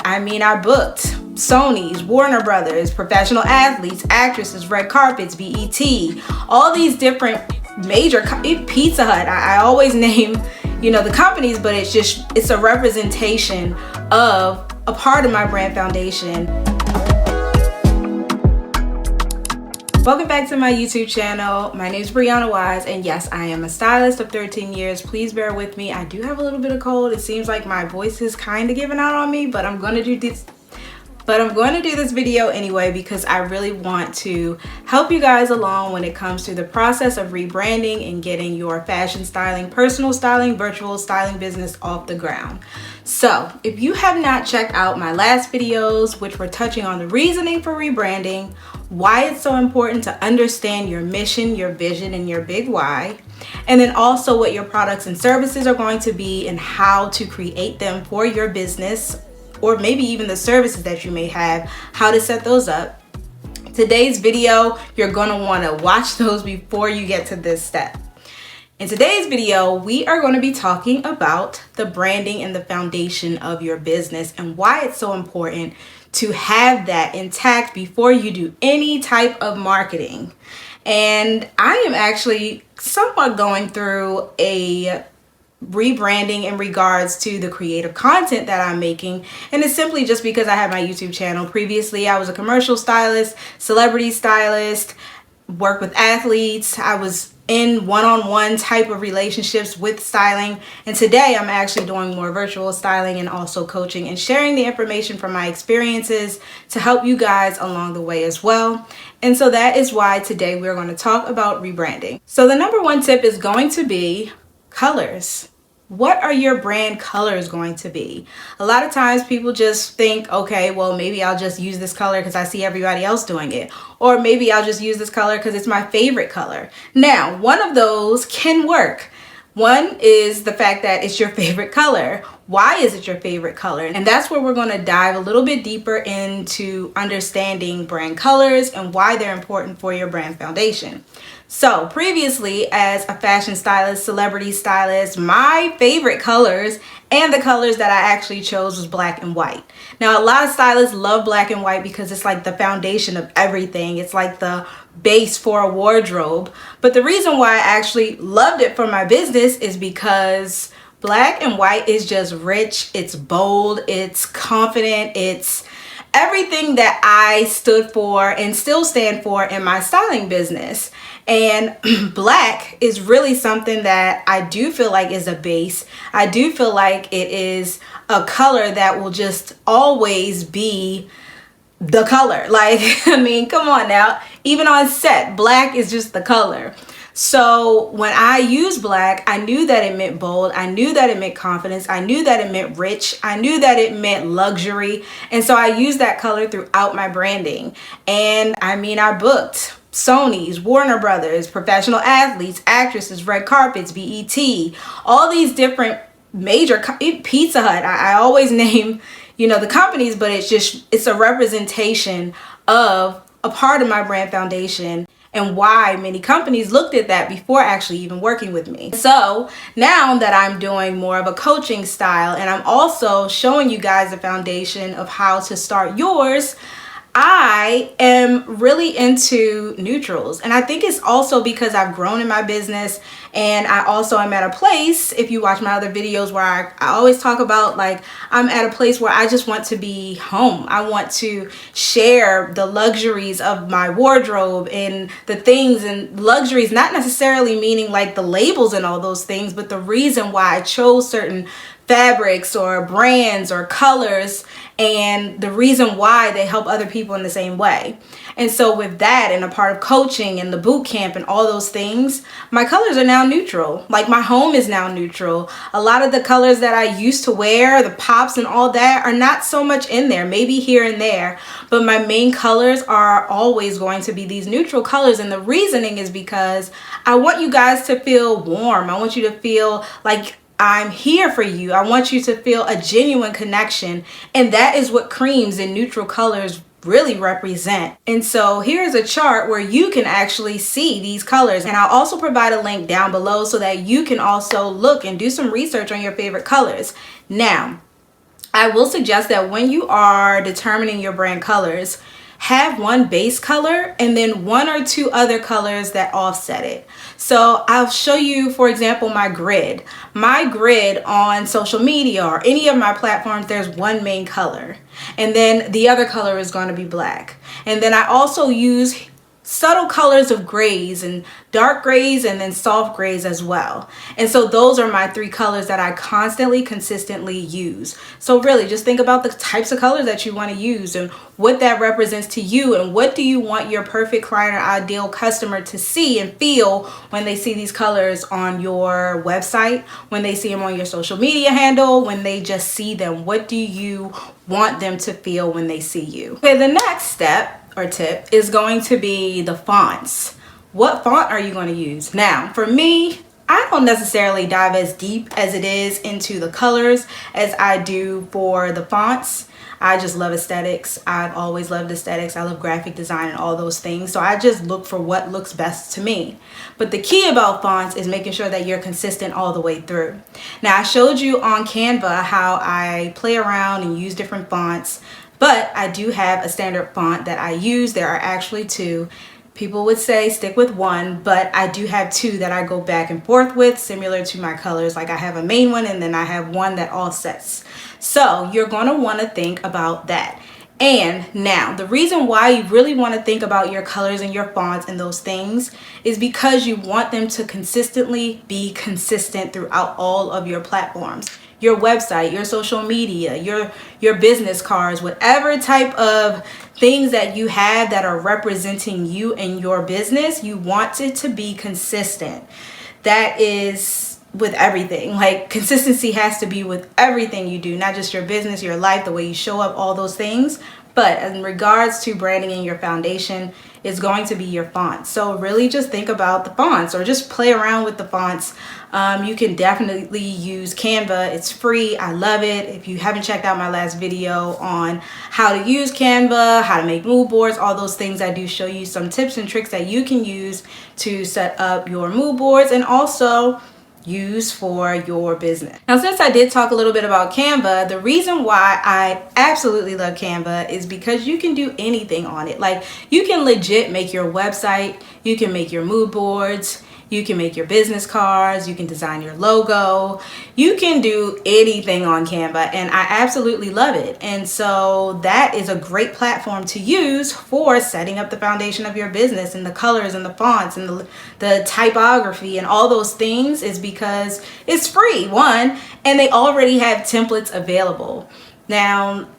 I booked Sony's, Warner Brothers, professional athletes, actresses, red carpets, BET, all these different major, Pizza Hut. I always name, the companies, but it's a representation of a part of my brand foundation. Welcome back to my YouTube channel. My name is Brianna, and yes, I am a stylist of 13 years. Please bear with me. I do have a little bit of cold. It seems like my voice is kind of giving out on me, but I'm going to do this. I'm going to do this video anyway because I really want to help you guys along when it comes to the process of rebranding and getting your fashion styling, personal styling, virtual styling business off the ground. So if you have not checked out my last videos, which were touching on the reasoning for rebranding, why it's so important to understand your mission, your vision, and your big why, and then also what your products and services are going to be and how to create them for your business, or maybe even the services that you may have, how to set those up. Today's video, you're gonna wanna watch those before you get to this step. In today's video, we are gonna be talking about the branding and the foundation of your business and why it's so important to have that intact before you do any type of marketing. And I am actually somewhat going through a rebranding in regards to the creative content that I'm making, and it's simply just because I have my YouTube channel. Previously, I was a commercial stylist, celebrity stylist, worked with athletes. I was in one-on-one type of relationships with styling, and today I'm actually doing more virtual styling and also coaching and sharing the information from my experiences to help you guys along the way as well. And so that is why today we're going to talk about rebranding. So the number one tip is going to be colors. What are your brand colors going to be? A lot of times people just think, okay, well, maybe I'll just use this color because I see everybody else doing it. Or maybe I'll just use this color because it's my favorite color. Now, one of those can work. One is the fact that it's your favorite color. Why is it your favorite color? And that's where we're going to dive a little bit deeper into understanding brand colors and why they're important for your brand foundation. So previously, as a fashion stylist, celebrity stylist, my favorite colors and the colors that I actually chose was black and white. Now, a lot of stylists love black and white because it's like the foundation of everything. It's like the base for a wardrobe. But the reason why I actually loved it for my business is because black and white is just rich, it's bold, it's confident, it's everything that I stood for and still stand for in my styling business. And black is really something that I do feel like is a base. I do feel like it is a color that will just always be the color. Like, I mean, come on now. Even on set, black is just the color. So when I used black, I knew that it meant bold. I knew that it meant confidence. I knew that it meant rich. I knew that it meant luxury. And so I used that color throughout my branding. And I booked Sony's, Warner Brothers, professional athletes, actresses, red carpets, BET, all these different major, Pizza Hut. I always name, the companies, but it's a representation of a part of my brand foundation and why many companies looked at that before actually even working with me. So now that I'm doing more of a coaching style and I'm also showing you guys the foundation of how to start yours, I am really into neutrals. And I think it's also because I've grown in my business, and I also am at a place, if you watch my other videos, where I always talk about, like, I'm at a place where I just want to be home. I want to share the luxuries of my wardrobe and the things, and luxuries not necessarily meaning like the labels and all those things, but the reason why I chose certain fabrics or brands or colors and the reason why they help other people in the same way. And so with that and a part of coaching and the boot camp and all those things, my colors are now neutral. Like, my home is now neutral. A lot of the colors that I used to wear, the pops and all that, are not so much in there, maybe here and there, but my main colors are always going to be these neutral colors. And the reasoning is because I want you guys to feel warm. I want you to feel like I'm here for you. I want you to feel a genuine connection. And that is what creams and neutral colors really represent. And so here's a chart where you can actually see these colors. And I'll also provide a link down below so that you can also look and do some research on your favorite colors. Now, I will suggest that when you are determining your brand colors, have one base color and then one or two other colors that offset it. So I'll show you, for example, my grid. My grid on social media or any of my platforms, there's one main color. And then the other color is going to be black. And then I also use subtle colors of grays and dark grays and then soft grays as well. And so those are my three colors that I constantly, consistently use. So really just think about the types of colors that you want to use and what that represents to you, and what do you want your perfect client or ideal customer to see and feel when they see these colors on your website, when they see them on your social media handle, when they just see them. What do you want them to feel when they see you? Okay, the next step or tip is going to be the fonts. What font are you going to use? Now, for me, I don't necessarily dive as deep as it is into the colors as I do for the fonts. I just love aesthetics. I've always loved aesthetics. I love graphic design and all those things. So I just look for what looks best to me. But the key about fonts is making sure that you're consistent all the way through. Now, I showed you on Canva how I play around and use different fonts, but I do have a standard font that I use. There are actually two. People would say stick with one, but I do have two that I go back and forth with, similar to my colors. Like I have a main one and then I have one that offsets. So you're going to want to think about that. And now the reason why you really want to think about your colors and your fonts and those things is because you want them to consistently be consistent throughout all of your platforms. Your website, your social media, your business cards, whatever type of things that you have that are representing you and your business, you want it to be consistent. That is with everything. Like, consistency has to be with everything you do, not just your business, your life, the way you show up, all those things. But in regards to branding and your foundation, it's going to be your fonts. So really just think about the fonts, or just play around with the fonts. You can definitely use Canva. It's free. I love it. If you haven't checked out my last video on how to use Canva, how to make mood boards, all those things, I do show you some tips and tricks that you can use to set up your mood boards and also use for your business. Now, since I did talk a little bit about Canva, the reason why I absolutely love Canva is because you can do anything on it. Like, you can legit make your website, you can make your mood boards, you can make your business cards, you can design your logo, you can do anything on Canva, and I absolutely love it. And so that is a great platform to use for setting up the foundation of your business, and the colors and the fonts and the typography and all those things, is because it's free, one, and they already have templates available. Now,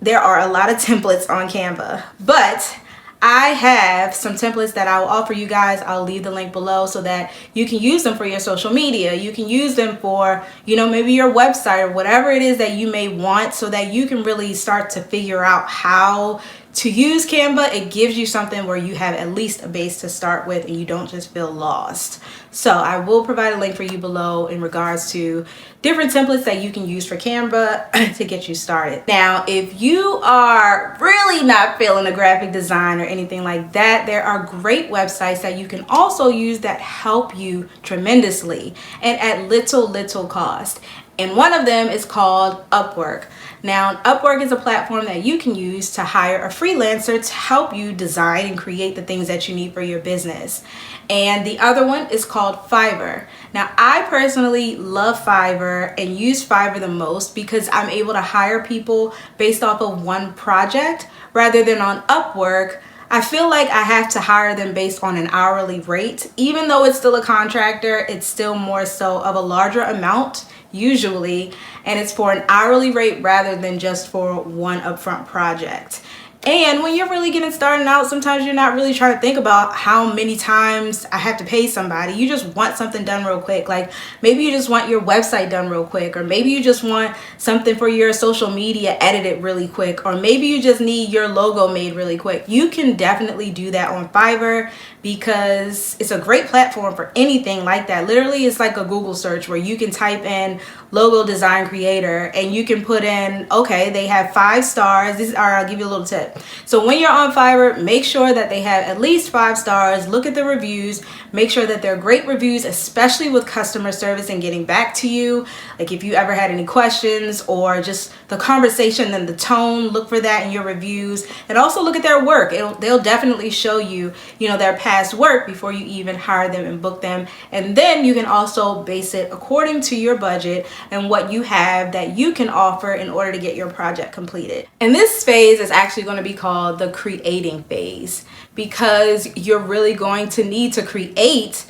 there are a lot of templates on Canva, but I have some templates that I will offer you guys. I'll leave the link below so that you can use them for your social media. You can use them for, maybe your website or whatever it is that you may want, so that you can really start to figure out how to use Canva. It gives you something where you have at least a base to start with and you don't just feel lost. So I will provide a link for you below in regards to different templates that you can use for Canva to get you started. Now, if you are really not feeling a graphic design or anything like that, there are great websites that you can also use that help you tremendously and at little cost. And one of them is called Upwork. Now, Upwork is a platform that you can use to hire a freelancer to help you design and create the things that you need for your business. And the other one is called Fiverr. Now, I personally love Fiverr and use Fiverr the most because I'm able to hire people based off of one project, rather than on Upwork. I feel like I have to hire them based on an hourly rate. Even though it's still a contractor, it's still more so of a larger amount usually, and it's for an hourly rate rather than just for one upfront project. And when you're really getting started out, sometimes you're not really trying to think about how many times I have to pay somebody. You just want something done real quick. Like, maybe you just want your website done real quick, or maybe you just want something for your social media edited really quick, or maybe you just need your logo made really quick. You can definitely do that on Fiverr because it's a great platform for anything like that. Literally, it's like a Google search where you can type in logo design creator and you can put in, okay, they have 5 stars. I'll give you a little tip. So when you're on Fiverr, make sure that they have at least 5 stars. Look at the reviews. Make sure that they're great reviews, especially with customer service and getting back to you. Like if you ever had any questions or just the conversation and the tone, look for that in your reviews. And also look at their work. They'll definitely show you, their past work before you even hire them and book them. And then you can also base it according to your budget and what you have that you can offer in order to get your project completed. And this phase is actually going to be called the creating phase, because you're really going to need to create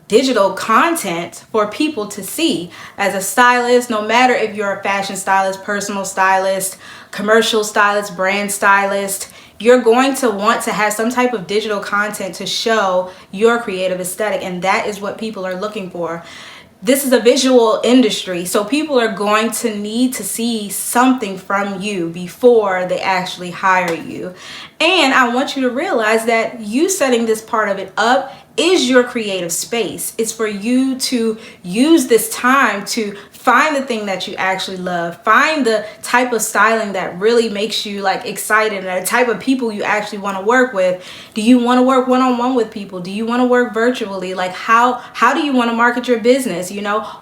digital content for people to see. As a stylist, no matter if you're a fashion stylist, personal stylist, commercial stylist, brand stylist, you're going to want to have some type of digital content to show your creative aesthetic, and that is what people are looking for. This is a visual industry, so people are going to need to see something from you before they actually hire you. And I want you to realize that you setting this part of it up is your creative space. It's for you to use this time to find the thing that you actually love, find the type of styling that really makes you like excited, and the type of people you actually want to work with. Do you want to work one-on-one with people? Do you want to work virtually? Like how do you want to market your business?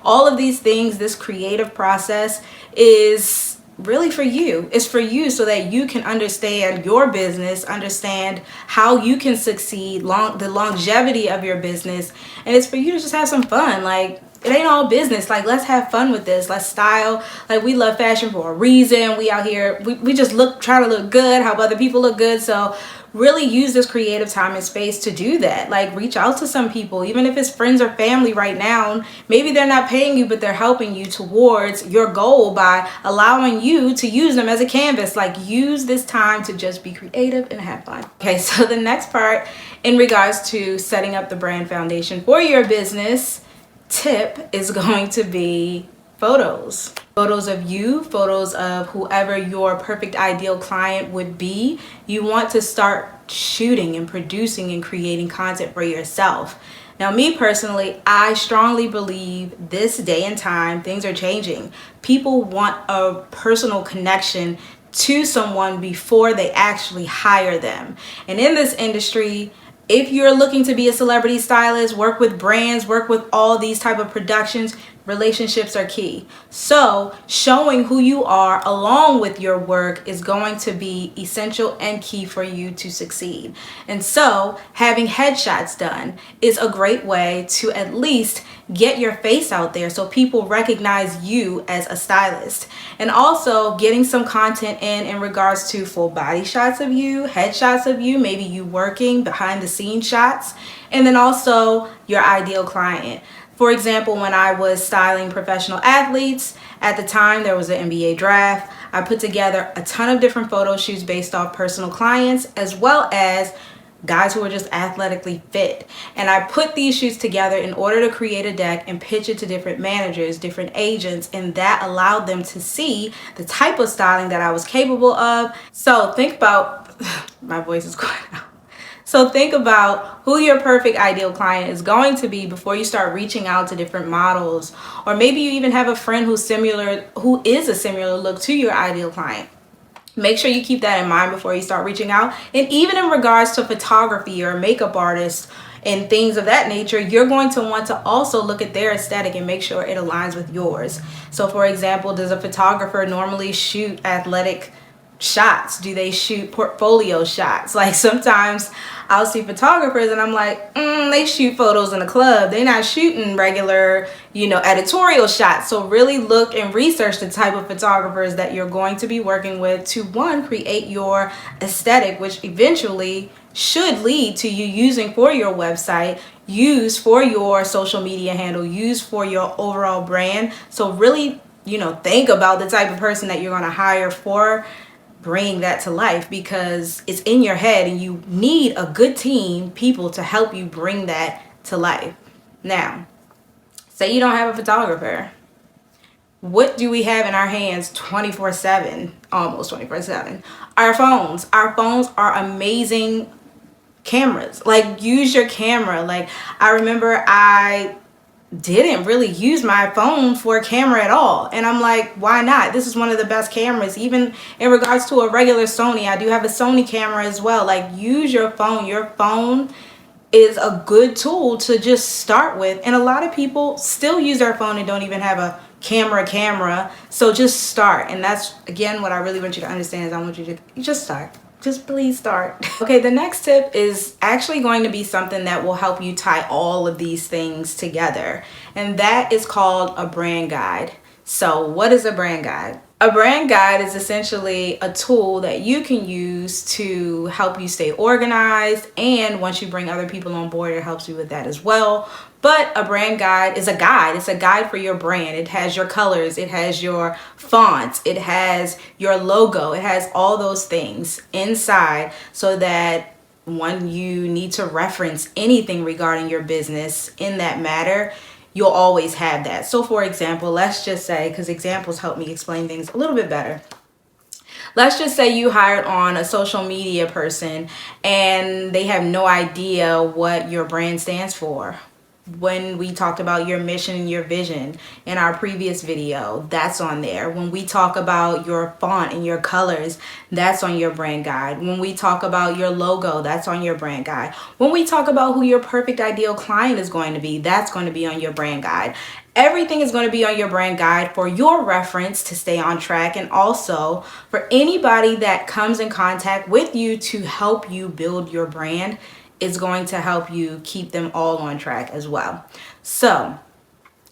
All of these things, this creative process is really for you. It's for you so that you can understand your business, understand how you can succeed, the longevity of your business, and it's for you to just have some fun. Like, it ain't all business. Like, let's have fun with this. Let's style. Like, we love fashion for a reason. We out here, we just try to look good, help other people look good. So really use this creative time and space to do that. Like, reach out to some people, even if it's friends or family right now. Maybe they're not paying you, but they're helping you towards your goal by allowing you to use them as a canvas. Like, use this time to just be creative and have fun. Okay, so the next part in regards to setting up the brand foundation for your business tip is going to be photos. Photos of you, photos of whoever your perfect ideal client would be. You want to start shooting and producing and creating content for yourself. Now, me personally, I strongly believe this day and time, things are changing. People want a personal connection to someone before they actually hire them. And in this industry, if you're looking to be a celebrity stylist, work with brands, work with all these type of productions, relationships are key. So showing who you are along with your work is going to be essential and key for you to succeed. And so having headshots done is a great way to at least get your face out there so people recognize you as a stylist. And also getting some content in regards to full body shots of you, headshots of you, maybe you working behind the scenes shots, and then also your ideal client. For example, when I was styling professional athletes, at the time there was an NBA draft, I put together a ton of different photo shoots based off personal clients as well as guys who are just athletically fit. And I put these shoots together in order to create a deck and pitch it to different managers, different agents, and that allowed them to see the type of styling that I was capable of. So think about, my voice is going out. So think about who your perfect ideal client is going to be before you start reaching out to different models. Or maybe you even have a friend who is a similar look to your ideal client. Make sure you keep that in mind before you start reaching out. And even in regards to photography or makeup artists and things of that nature, you're going to want to also look at their aesthetic and make sure it aligns with yours. So for example, does a photographer normally shoot athletic shots? Do they shoot portfolio shots? Like sometimes I'll see photographers and I'm like, they shoot photos in a club. They're not shooting regular, editorial shots. So really look and research the type of photographers that you're going to be working with to, one, create your aesthetic, which eventually should lead to you using for your website, use for your social media handle, use for your overall brand. So really, think about the type of person that you're going to hire for bringing that to life, because it's in your head and you need a good team, people to help you bring that to life. Now, say you don't have a photographer. What do we have in our hands 24/7, almost 24/7? Our phones. Our phones are amazing cameras. Like, use your camera. Like, I remember I didn't really use my phone for a camera at all, and I'm like, why not? This is one of the best cameras. Even in regards to a regular Sony, I do have a Sony camera as well. Like, use your phone. Your phone is a good tool to just start with. And a lot of people still use their phone and don't even have a camera. So just start. And that's, again, what I really want you to understand is I want you to just start. Just please start. Okay, the next tip is actually going to be something that will help you tie all of these things together. And that is called a brand guide. So what is a brand guide? A brand guide is essentially a tool that you can use to help you stay organized, and once you bring other people on board, it helps you with that as well. But a brand guide is a guide. It's a guide for your brand. It has your colors, it has your fonts, it has your logo, it has all those things inside so that when you need to reference anything regarding your business in that matter, you'll always have that. So for example, let's just say, because examples help me explain things a little bit better. Let's just say you hired on a social media person and they have no idea what your brand stands for. When we talked about your mission and your vision in our previous video, that's on there. When we talk about your font and your colors, that's on your brand guide. When we talk about your logo, that's on your brand guide. When we talk about who your perfect ideal client is going to be, that's going to be on your brand guide. Everything is going to be on your brand guide for your reference to stay on track, and also for anybody that comes in contact with you to help you build your brand. Is going to help you keep them all on track as well. So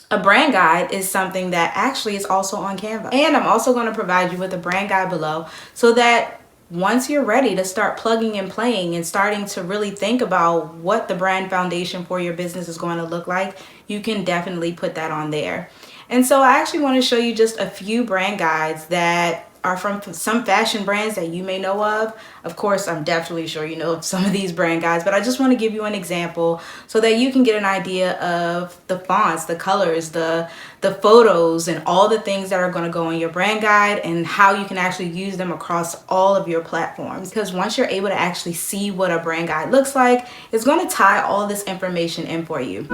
a brand guide is something that actually is also on Canva. And I'm also going to provide you with a brand guide below so that once you're ready to start plugging and playing and starting to really think about what the brand foundation for your business is going to look like, you can definitely put that on there. And so I actually want to show you just a few brand guides that are from some fashion brands that you may know of. Of course, I'm definitely sure you know of some of these brand guides, but I just want to give you an example so that you can get an idea of the fonts, the colors, the photos, and all the things that are going to go in your brand guide and how you can actually use them across all of your platforms. Because once you're able to actually see what a brand guide looks like, it's going to tie all this information in for you.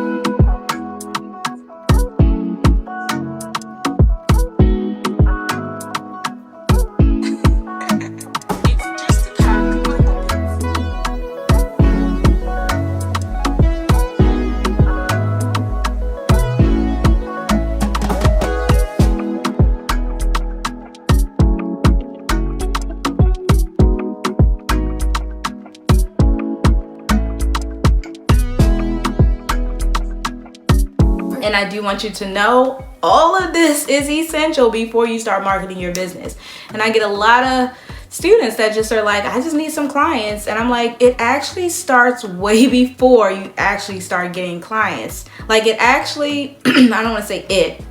And I do want you to know all of this is essential before you start marketing your business. And I get a lot of students that just are like, I just need some clients. And I'm like, it actually starts way before you actually start getting clients. Like it actually, I don't want to say it,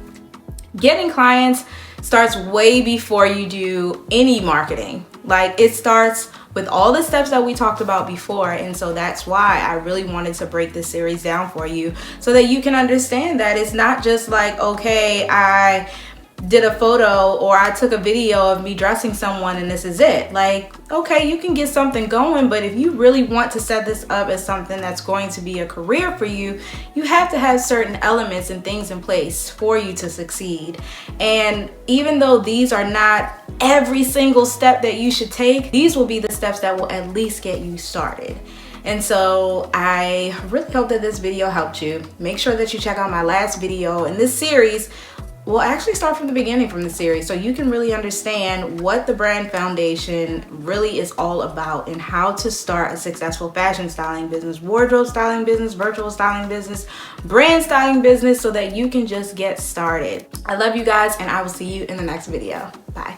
getting clients starts way before you do any marketing. Like it starts with all the steps that we talked about before. And so that's why I really wanted to break this series down for you so that you can understand that it's not just like, okay, I did a photo or I took a video of me dressing someone and this is it. Like, okay, you can get something going, but if you really want to set this up as something that's going to be a career for you, you have to have certain elements and things in place for you to succeed. And even though these are not every single step that you should take, these will be the steps that will at least get you started. And so I really hope that this video helped you. Make sure that you check out my last video in this series. We'll actually start from the beginning from the series so you can really understand what the brand foundation really is all about and how to start a successful fashion styling business, wardrobe styling business, virtual styling business, brand styling business, so that you can just get started. I love you guys, and I will see you in the next video. Bye.